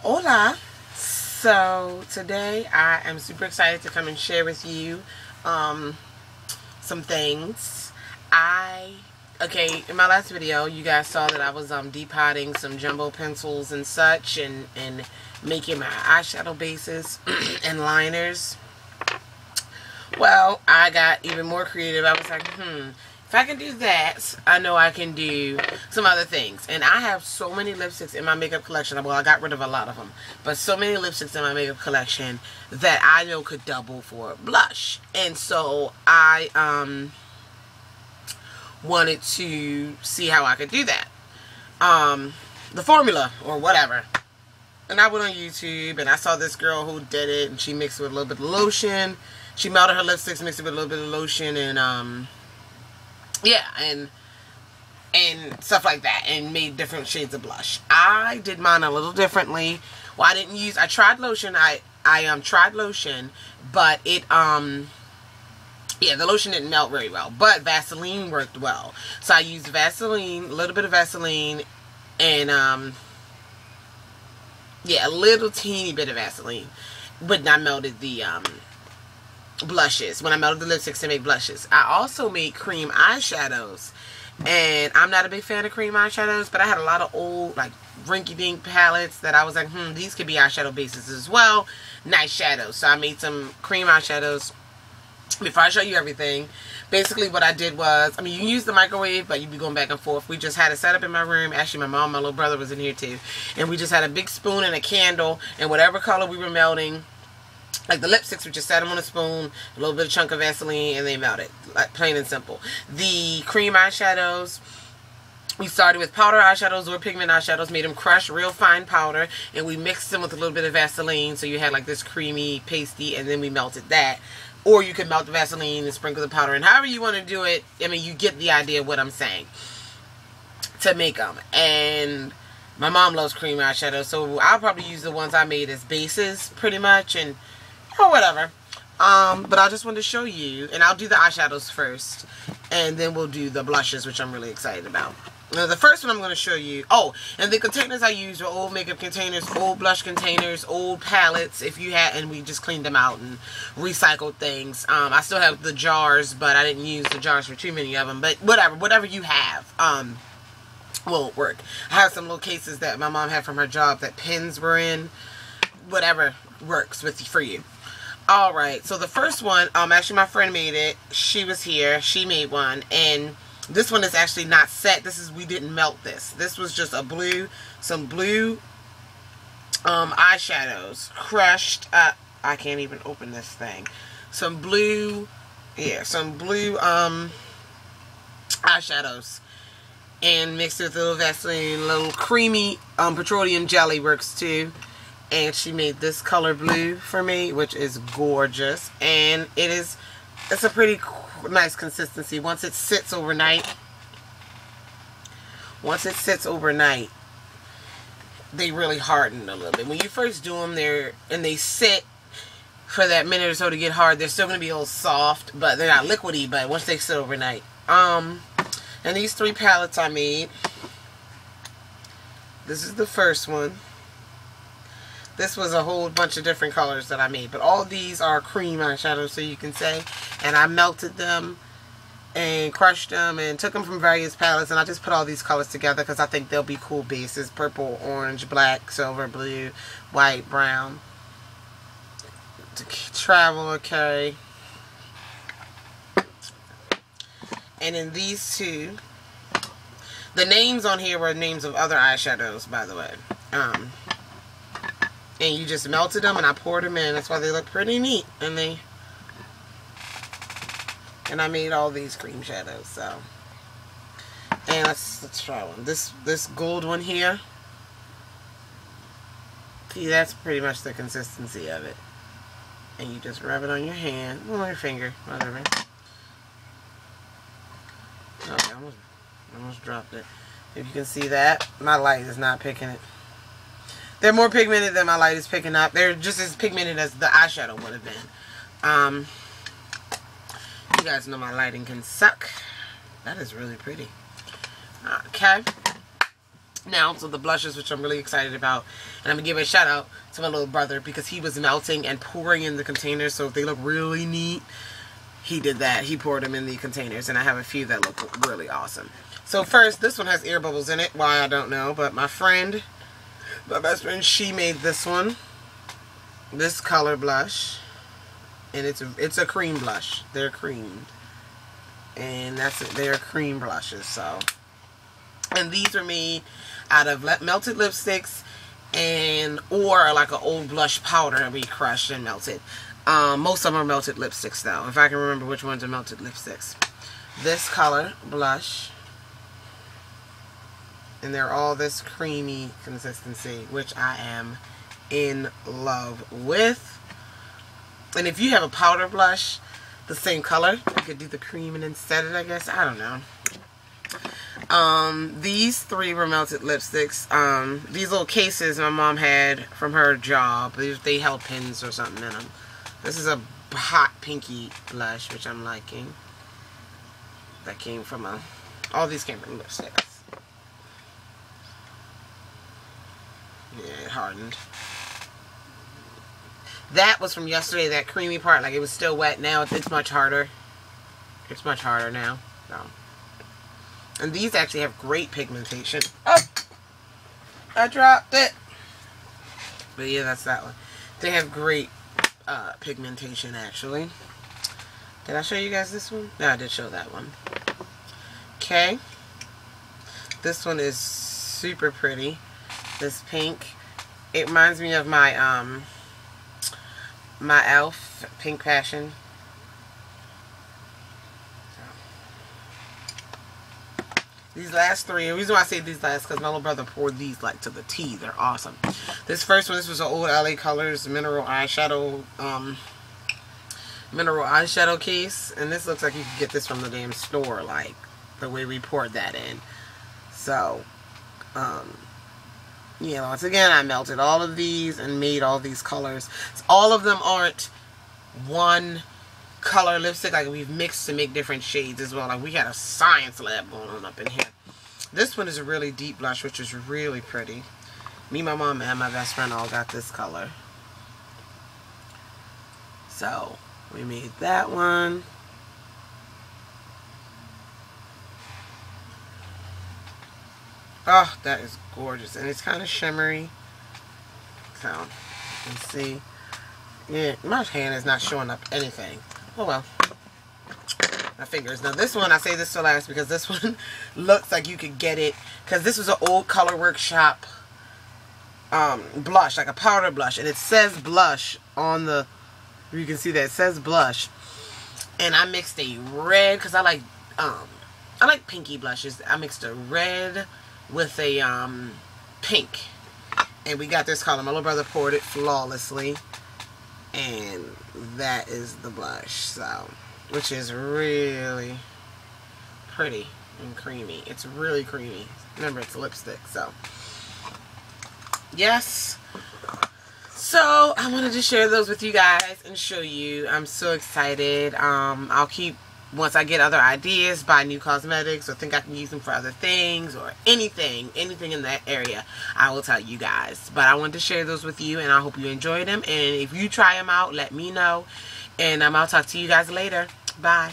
Hola. So today I am super excited to come and share with you some things. Okay, in my last video you guys saw that I was depotting some jumbo pencils and such, and making my eyeshadow bases and liners. Well, I got even more creative. I was like, if I can do that, I know I can do some other things. And I have so many lipsticks in my makeup collection. Well, I got rid of a lot of them. But so many lipsticks in my makeup collection that I know could double for blush. And so I wanted to see how I could do that. The formula or whatever. And I went on YouTube and I saw this girl who did it, and she mixed it with a little bit of lotion. She melted her lipsticks, mixed it with a little bit of lotion, and yeah, and stuff like that, and made different shades of blush. I did mine a little differently. Well, I tried lotion. I tried lotion, but it yeah, the lotion didn't melt very well, but Vaseline worked well. So I used Vaseline, a little bit of Vaseline, and yeah, a little teeny bit of Vaseline, but I melted the blushes. When I melted the lipsticks to make blushes, I also made cream eyeshadows, and I'm not a big fan of cream eyeshadows, but I had a lot of old like rinky-dink palettes that I was like, these could be eyeshadow bases as well, nice shadows. So I made some cream eyeshadows. Before I show you everything, basically what I did was, you can use the microwave, but you'd be going back and forth. We just had it set up in my room. Actually, my mom, my little brother was in here too, and we just had a big spoon and a candle, and whatever color we were melting, like the lipsticks, we just set them on a spoon, a little bit of chunk of Vaseline, and they melted, like plain and simple. The cream eyeshadows, we started with powder eyeshadows or pigment eyeshadows, made them crushed real fine powder, and we mixed them with a little bit of Vaseline, so you had like this creamy pasty, and then we melted that. Or you can melt the Vaseline and sprinkle the powder, and however you want to do it. You get the idea of what I'm saying to make them. And my mom loves cream eyeshadow, so I'll probably use the ones I made as bases pretty much, and or whatever. But I just wanted to show you, and I'll do the eyeshadows first, and then we'll do the blushes, which I'm really excited about. Now, the first one I'm going to show you, and the containers I used were old makeup containers, old blush containers, old palettes, if you had, and we just cleaned them out and recycled things. I still have the jars, but I didn't use the jars for too many of them, but whatever you have, will work. I have some little cases that my mom had from her job that pens were in. Whatever works for you. Alright, so the first one, actually my friend made it. She was here, she made one, and this one is actually not set. We didn't melt this. This was just some blue eyeshadows crushed up. I can't even open this thing. Some blue eyeshadows, and mixed it with a little Vaseline, a little creamy petroleum jelly works too. And she made this color blue for me, which is gorgeous, and it's a pretty nice consistency once it sits overnight. They really harden a little bit. When you first do them, they sit for that minute or so to get hard. They're still going to be a little soft, but they're not liquidy. But once they sit overnight, and these 3 palettes I made. This is the first one. This was a whole bunch of different colors that I made, but all these are cream eyeshadows, so you can say. And I melted them and crushed them and took them from various palettes, and I just put all these colors together because I think they'll be cool bases: purple, orange, black, silver, blue, white, brown. To travel or carry. And in these 2, the names on here were names of other eyeshadows, by the way. And you just melted them, and I poured them in. That's why they look pretty neat. And I made all these cream shadows. So, and let's try one. This gold one here. See, that's pretty much the consistency of it. And you just rub it on your hand, or your finger, whatever. Okay, almost dropped it. If you can see that, my light is not picking it. They're more pigmented than my light is picking up. They're just as pigmented as the eyeshadow would have been. You guys know my lighting can suck. That is really pretty. Okay. now. So the blushes, which I'm really excited about, and I'm gonna give a shout out to my little brother because he was melting and pouring in the containers. So if they look really neat, he did that. He poured them in the containers, and I have a few that look really awesome. So first, this one has air bubbles in it. Why, I don't know, but my friend, my best friend, she made this one, this color blush, and it's a cream blush. They're creamed, and that's it. They're cream blushes. So, and these are made out of melted lipsticks or like an old blush powder that we crushed and melted. Most of them are melted lipsticks though, if I can remember which ones are melted lipsticks. This color blush, and they're all this creamy consistency, which I am in love with. And if you have a powder blush the same color, you could do the cream and instead of it, I guess. I don't know. These three were melted lipsticks. These little cases my mom had from her job. They held pins or something in them. This is a hot pinky blush, which I'm liking. That came from all these came from lipsticks. Yeah, it hardened. That was from yesterday, that creamy part. Like, it was still wet. Now it's much harder. It's much harder now. So. And these actually have great pigmentation. Oh! I dropped it. But yeah, that's that one. They have great pigmentation, actually. Did I show you guys this one? No, I did show that one. Okay. This one is super pretty. This pink. It reminds me of my my e.l.f. Pink Passion. These last three, the reason why I say these last, because my little brother poured these like to the tea. They're awesome. This first one, this was an old LA Colors mineral eyeshadow case, and this looks like you could get this from the damn store, like the way we poured that in. So, yeah, once again, I melted all of these and made all these colors. So all of them aren't one color lipstick. Like, we've mixed to make different shades as well. Like, we had a science lab going on up in here. This one is a really deep blush, which is really pretty. Me, my mom, and my best friend all got this color. So, we made that one. Oh, that is gorgeous. And it's kind of shimmery. So, you can see. Yeah, my hand is not showing up anything. Oh well. My fingers. Now this one, I say this to last because this one looks like you could get it. Because this was an old Color Workshop blush, like a powder blush. And it says blush on the, you can see that it says blush. And I mixed a red, because I like pinky blushes. I mixed a red with a pink, and we got this color. My little brother poured it flawlessly, and that is the blush. So, which is really pretty and creamy. It's really creamy. Remember, it's lipstick. So, yes. So I wanted to share those with you guys and show you. I'm so excited. I'll keep, once I get other ideas, buy new cosmetics or think I can use them for other things or anything in that area, I will tell you guys. But I wanted to share those with you, and I hope you enjoyed them. And if you try them out, let me know. And I'll talk to you guys later. Bye.